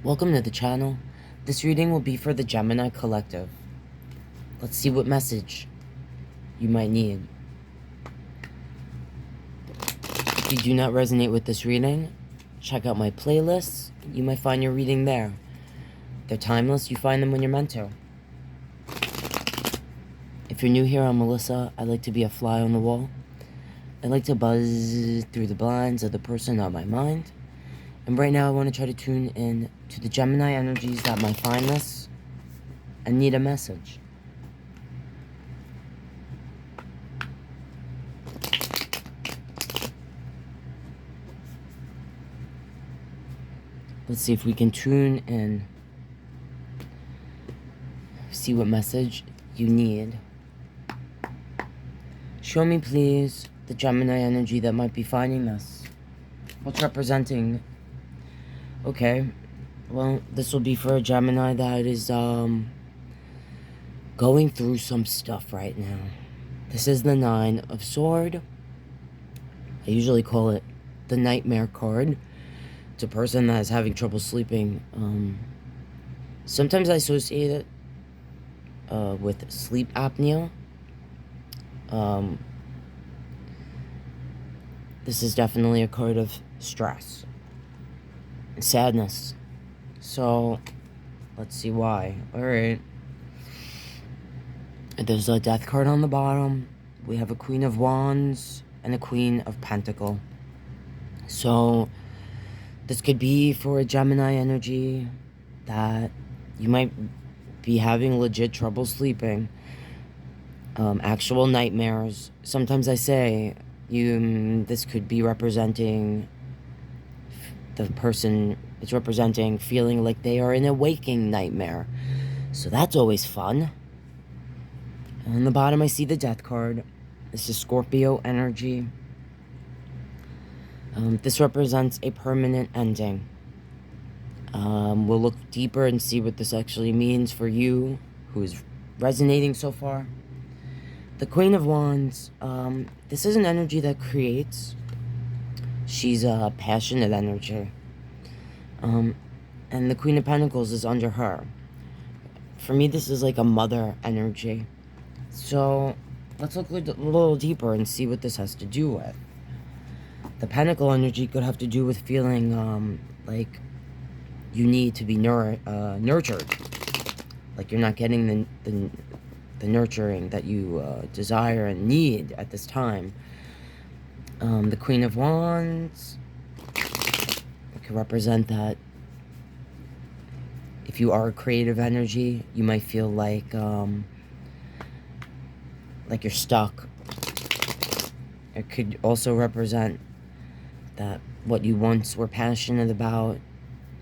Welcome to the channel. This reading will be for the Gemini collective. Let's see what message you might need. If you do not resonate with this reading, check out my playlists. You might find your reading there. They're timeless. You find them when you're meant to. If you're new here, I'm Melissa. I like to be a fly on the wall. I like to buzz through the blinds of the person on my mind. And right now I want to try to tune in to the Gemini energies that might find this and need a message. Let's see if we can tune in. See what message you need. Show me, please, the Gemini energy that might be finding this. What's representing? Okay, well, this will be for a Gemini that is going through some stuff right now. This is the 9 of Swords. I usually call it the nightmare card. It's a person that is having trouble sleeping. Sometimes I associate it with sleep apnea. This is definitely a card of stress and sadness. So, let's see why. Alright. There's a death card on the bottom. We have a Queen of Wands and a Queen of Pentacles. So, this could be for a Gemini energy that you might be having legit trouble sleeping. Actual nightmares. Sometimes I say this could be representing the person. It's representing feeling like they are in a waking nightmare. So that's always fun. On the bottom I see the death card. This is Scorpio energy. This represents a permanent ending. We'll look deeper and see what this actually means for you, who is resonating so far. The Queen of Wands, this is an energy that creates. She's a passionate energy. And the Queen of Pentacles is under her. For me, this is like a mother energy. So, let's look a little deeper and see what this has to do with. The Pentacle energy could have to do with feeling like you need to be nurtured. Like you're not getting the nurturing that you desire and need at this time. The Queen of Wands could represent that if you are a creative energy, you might feel like you're stuck. It could also represent that what you once were passionate about,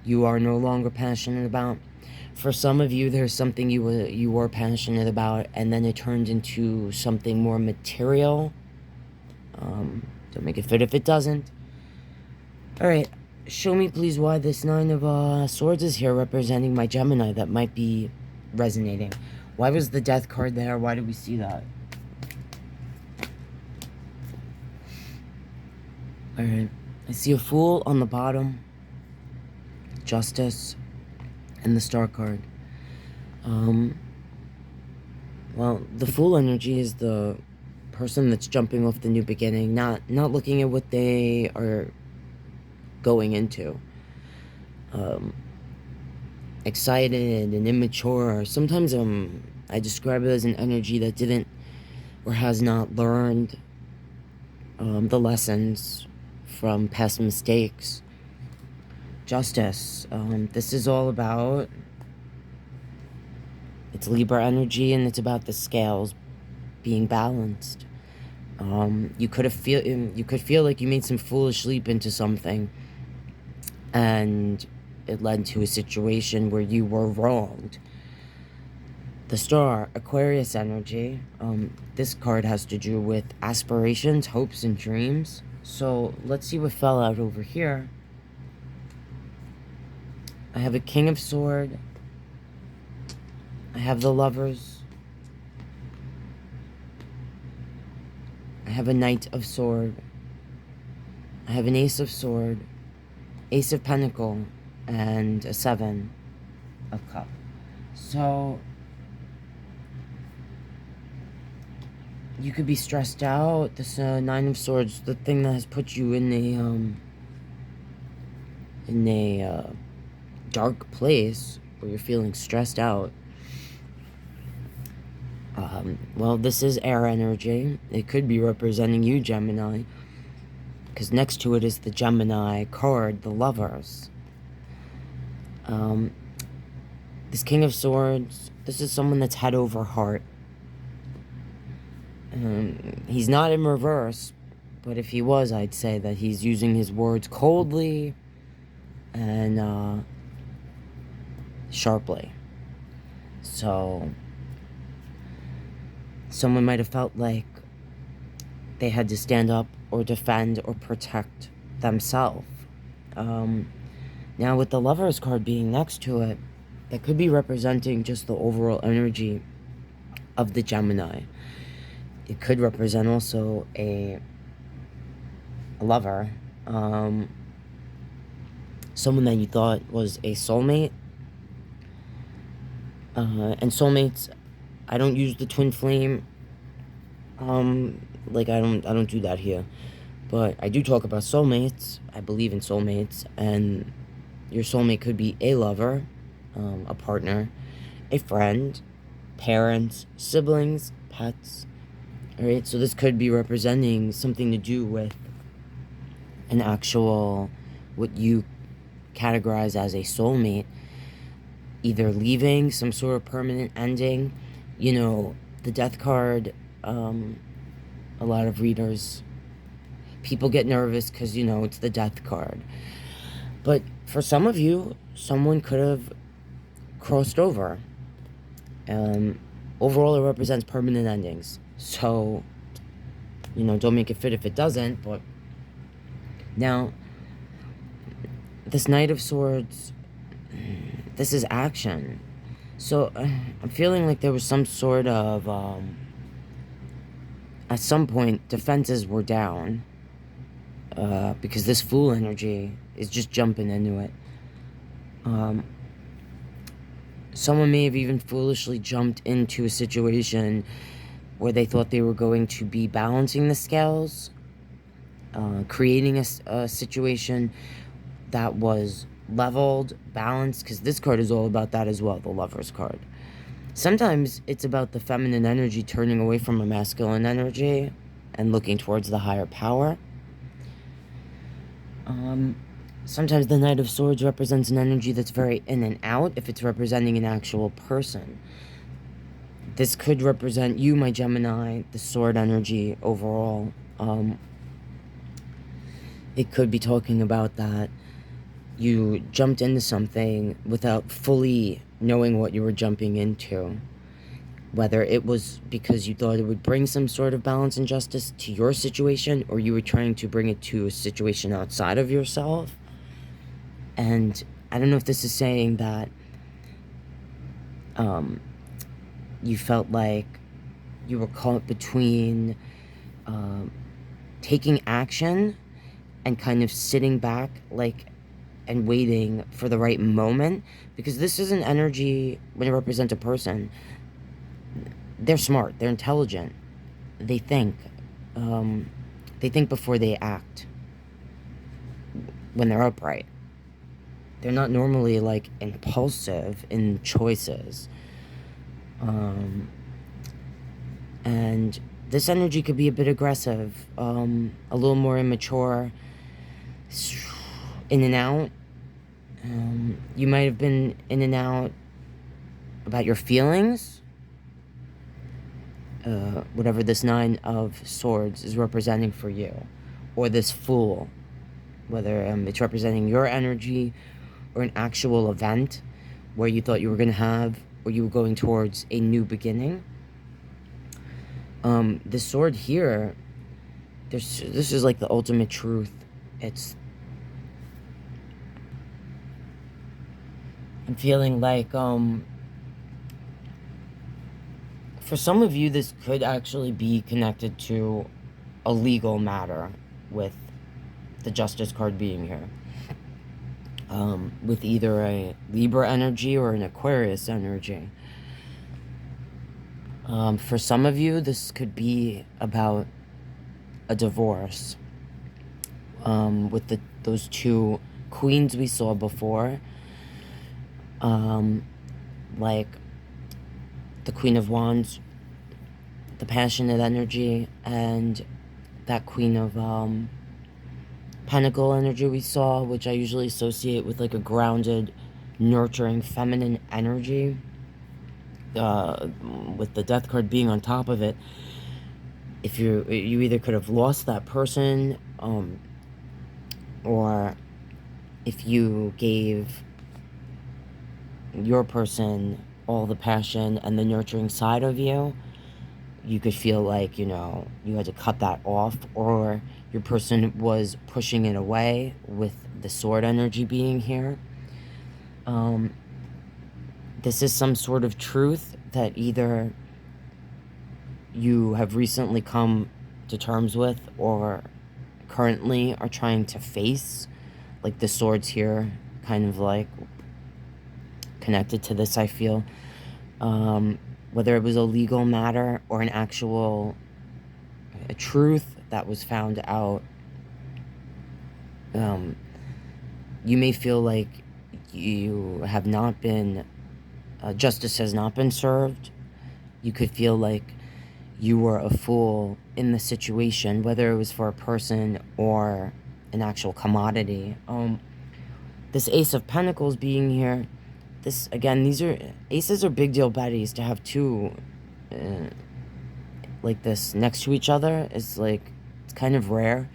you are no longer passionate about. For some of you, there's something you were passionate about, and then it turned into something more material. Don't make it fit if it doesn't. Alright, show me please why this 9 of Swords is here representing my Gemini that might be resonating. Why was the death card there? Why did we see that? Alright, I see a Fool on the bottom, Justice, and the Star card. Well, the Fool energy is the person that's jumping off the new beginning, not looking at what they are going into. Excited and immature. Sometimes I describe it as an energy that didn't or has not learned the lessons from past mistakes. Justice. This is all about, it's Libra energy, and it's about the scales being balanced. You could feel like you made some foolish leap into something, and it led to a situation where you were wronged. The Star, Aquarius energy. This card has to do with aspirations, hopes, and dreams. So let's see what fell out over here. I have a King of Swords. I have the Lovers. I have a Knight of Swords. I have an Ace of Swords, Ace of Pentacles, and a 7 of Cups. So you could be stressed out. This 9 of Swords, the thing that has put you in a dark place where you're feeling stressed out. Well, this is air energy. It could be representing you, Gemini, because next to it is the Gemini card, the Lovers. This King of Swords, this is someone that's head over heart. He's not in reverse, but if he was, I'd say that he's using his words coldly and sharply. So someone might have felt like they had to stand up or defend or protect themselves. Now with the Lovers card being next to it, that could be representing just the overall energy of the Gemini. It could represent also a lover, someone that you thought was a soulmate. And soulmates, I don't use the twin flame. Like I don't do that here. But I do talk about soulmates. I believe in soulmates, and your soulmate could be a lover, a partner, a friend, parents, siblings, pets. Alright, so this could be representing something to do with an actual, what you categorize as a soulmate, either leaving, some sort of permanent ending. You know, the Death card, a lot of readers, people get nervous because, you know, it's the Death card. But for some of you, someone could have crossed over. Overall, it represents permanent endings. So, you know, don't make it fit if it doesn't. But now, this Knight of Swords, this is action. So I'm feeling like there was some sort of, at some point, defenses were down. Because this Fool energy is just jumping into it. Someone may have even foolishly jumped into a situation where they thought they were going to be balancing the scales, creating a situation that was leveled, balanced, because this card is all about that as well, the Lover's card. Sometimes it's about the feminine energy turning away from a masculine energy and looking towards the higher power. Sometimes the Knight of Swords represents an energy that's very in and out if it's representing an actual person. This could represent you, my Gemini, the sword energy overall. It could be talking about that you jumped into something without fully knowing what you were jumping into. Whether it was because you thought it would bring some sort of balance and justice to your situation, or you were trying to bring it to a situation outside of yourself. And I don't know if this is saying that you felt like you were caught between taking action and kind of sitting back, like, and waiting for the right moment. Because this is an energy, when it represents a person, they're smart, they're intelligent, they think before they act when they're upright. They're not normally, like, impulsive in choices. And this energy could be a bit aggressive, a little more immature, in and out. You might have been in and out about your feelings. Whatever this Nine of Swords is representing for you, or this Fool, whether it's representing your energy or an actual event where you thought you were going to have, or you were going towards a new beginning. This sword here, this is like the ultimate truth. I'm feeling like, for some of you, this could actually be connected to a legal matter, with the Justice card being here. with either a Libra energy or an Aquarius energy. For some of you, this could be about a divorce. With those two queens we saw before, like the Queen of Wands, the passionate energy, and that Queen of Pentacle energy we saw, which I usually associate with like a grounded, nurturing, feminine energy, with the Death card being on top of it. If you either could have lost that person, or if you gave your person all the passion and the nurturing side of you, you could feel like, you know, you had to cut that off, or your person was pushing it away with the sword energy being here. This is some sort of truth that either you have recently come to terms with or currently are trying to face. Like the swords here, kind of like connected to this, I feel. Whether it was a legal matter or an actual a truth that was found out, you may feel like you have not been, justice has not been served. You could feel like you were a fool in the situation, whether it was for a person or an actual commodity. This Ace of Pentacles being here, this, again, these are, aces are big deal betties. To have two like this next to each other is like, it's kind of rare.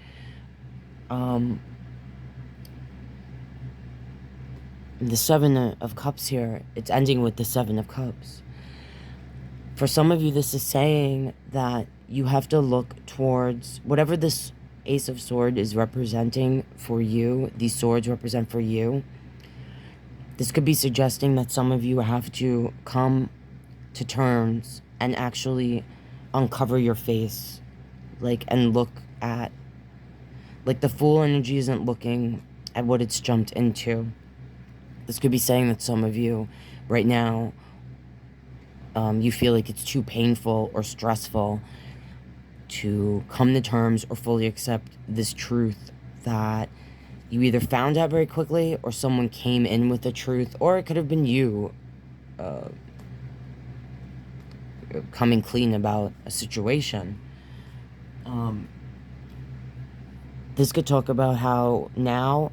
The Seven of Cups here, it's ending with the Seven of Cups. For some of you, this is saying that you have to look towards whatever this Ace of Swords is representing for you, these swords represent for you. This could be suggesting that some of you have to come to terms and actually uncover your face, like, and look at, like, the Fool energy isn't looking at what it's jumped into. This could be saying that some of you right now, you feel like it's too painful or stressful to come to terms or fully accept this truth that you either found out very quickly or someone came in with the truth, or it could have been you coming clean about a situation. This could talk about how now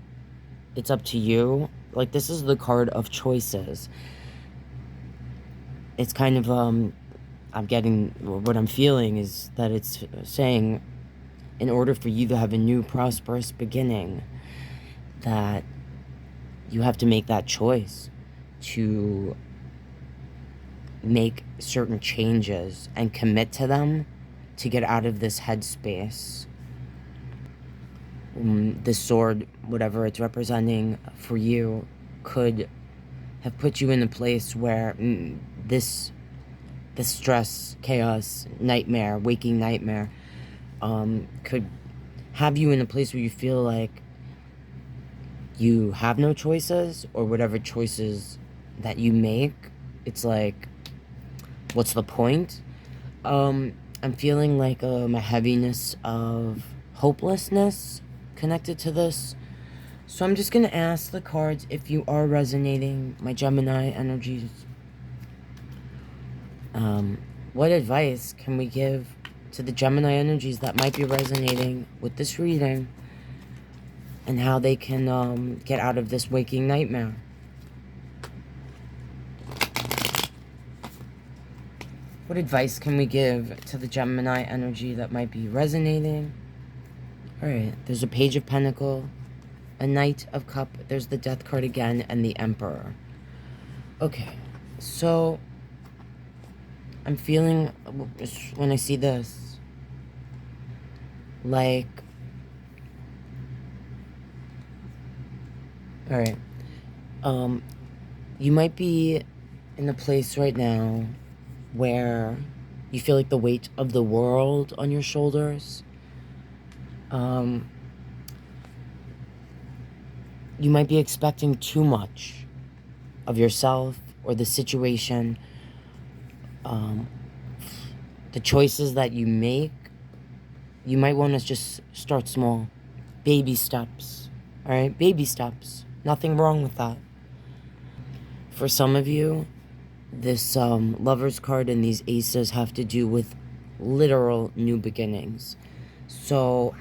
it's up to you. Like, this is the card of choices. It's kind of, I'm getting, what I'm feeling is that it's saying, in order for you to have a new prosperous beginning, that you have to make that choice to make certain changes and commit to them to get out of this headspace. This sword, whatever it's representing for you, could have put you in a place where this stress, chaos, nightmare, waking nightmare, could have you in a place where you feel like you have no choices, or whatever choices that you make, it's like, what's the point? I'm feeling like a heaviness of hopelessness connected to this. So I'm just going to ask the cards if you are resonating, my Gemini energies. What advice can we give to the Gemini energies that might be resonating with this reading, and how they can get out of this waking nightmare? What advice can we give to the Gemini energy that might be resonating? Alright, there's a Page of Pentacles, a Knight of Cup, there's the Death card again, and the Emperor. Okay, so I'm feeling, when I see this, like, alright, you might be in a place right now where you feel like the weight of the world on your shoulders. you might be expecting too much of yourself or the situation. The choices that you make, you might want to just start small. Baby steps. All right? Baby steps. Nothing wrong with that. For some of you, this Lover's card and these aces have to do with literal new beginnings. So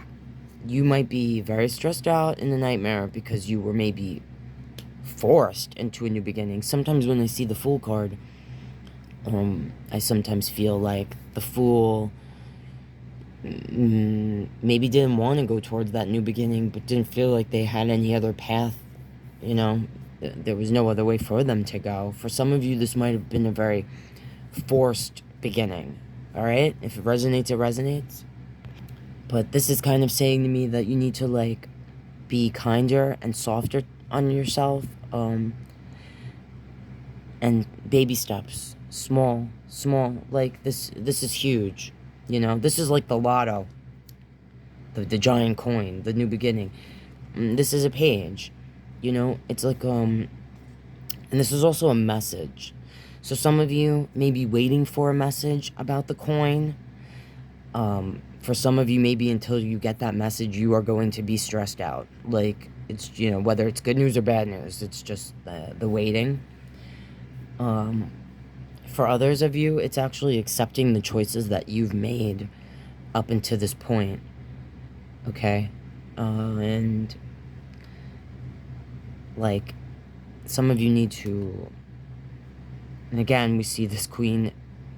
you might be very stressed out in the nightmare because you were maybe forced into a new beginning. Sometimes when I see the Fool card, I sometimes feel like the Fool maybe didn't want to go towards that new beginning, but didn't feel like they had any other path. You know, there was no other way for them to go. For some of you, this might have been a very forced beginning. All right? If it resonates, it resonates. But this is kind of saying to me that you need to, like, be kinder and softer on yourself. And baby steps. Small. Like, this is huge. You know? This is like the lotto. The giant coin. The new beginning. This is a page. You know? It's like, and this is also a message. So some of you may be waiting for a message about the coin. For some of you, maybe until you get that message, you are going to be stressed out. Like, it's, you know, whether it's good news or bad news, it's just the waiting. For others of you, it's actually accepting the choices that you've made up until this point. Okay? And, like, some of you need to... And again, we see this Queen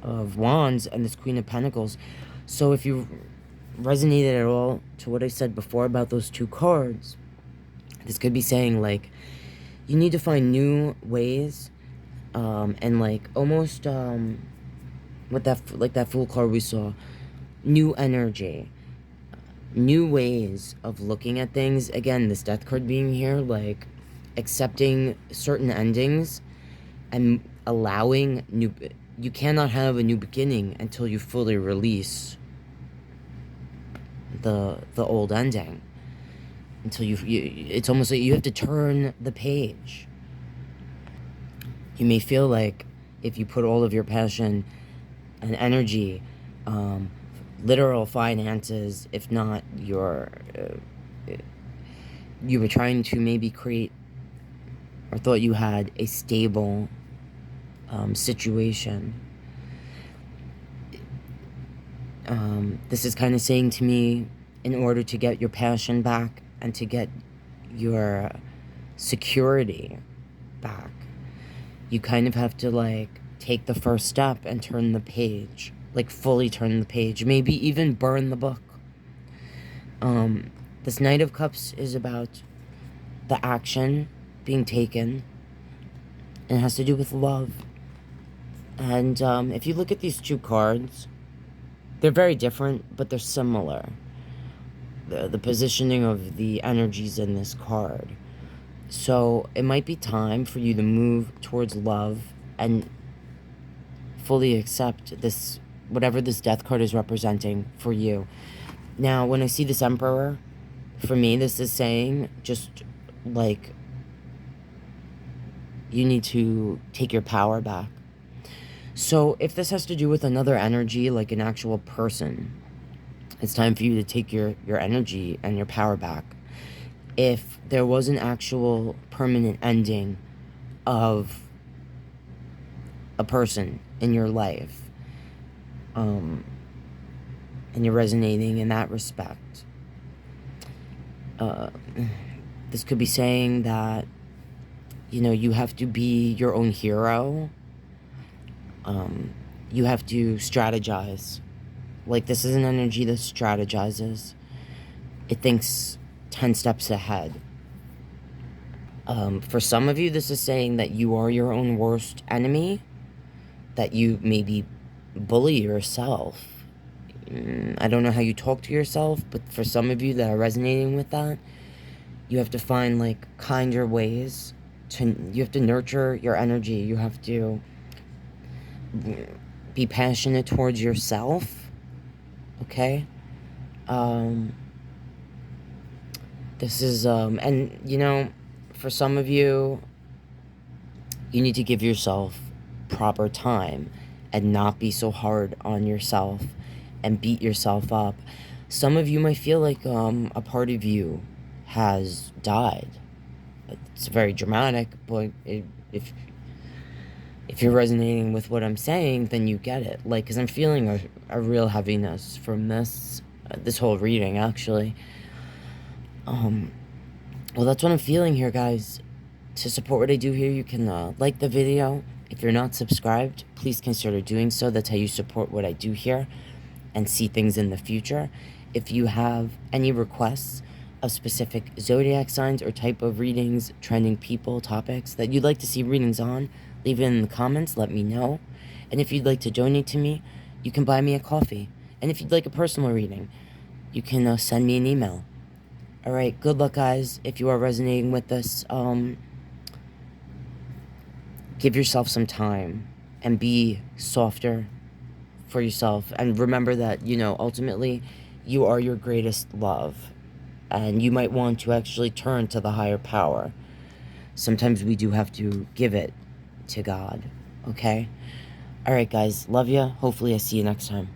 of Wands and this Queen of Pentacles. So if you resonated at all to what I said before about those two cards, this could be saying, like, you need to find new ways, and, like, almost, with that, like that Fool card we saw, new energy, new ways of looking at things. Again, this Death card being here, like, accepting certain endings and allowing new... You cannot have a new beginning until you fully release the old ending. Until you it's almost like you have to turn the page. You may feel like if you put all of your passion and energy, literal finances, if not your... you were trying to maybe create, or thought you had a stable situation. This is kind of saying to me, in order to get your passion back and to get your security back, you kind of have to, like, take the first step and turn the page. Like, fully turn the page. Maybe even burn the book. This Knight of Cups is about the action being taken. And it has to do with love. And if you look at these two cards, they're very different, but they're similar. The positioning of the energies in this card. So it might be time for you to move towards love and fully accept this, whatever this Death card is representing for you. Now, when I see this Emperor, for me, this is saying just, like, you need to take your power back. So if this has to do with another energy, like an actual person, it's time for you to take your energy and your power back. If there was an actual permanent ending of a person in your life, and you're resonating in that respect, this could be saying that, you know, you have to be your own hero. You have to strategize. Like, this is an energy that strategizes. It thinks 10 steps ahead. For some of you, this is saying that you are your own worst enemy. That you maybe bully yourself. I don't know how you talk to yourself, but for some of you that are resonating with that, you have to find, like, kinder ways to... You have to nurture your energy. You have to be passionate towards yourself. Okay? This is, and, you know, for some of you, you need to give yourself proper time and not be so hard on yourself and beat yourself up. Some of you might feel like a part of you has died. It's very dramatic, but if you're resonating with what I'm saying, then you get it. Like, because I'm feeling a real heaviness from this whole reading, actually. Well, that's what I'm feeling here, guys. To support what I do here, you can like the video. If you're not subscribed, please consider doing so. That's how you support what I do here and see things in the future. If you have any requests of specific zodiac signs or type of readings, trending people, topics that you'd like to see readings on, leave it in the comments, let me know. And if you'd like to donate to me, you can buy me a coffee. And if you'd like a personal reading, you can send me an email. Alright, good luck, guys. If you are resonating with this, give yourself some time and be softer for yourself. And remember that, ultimately, you are your greatest love. And you might want to actually turn to the higher power. Sometimes we do have to give it to God, okay? Alright, guys. Love ya. Hopefully I see you next time.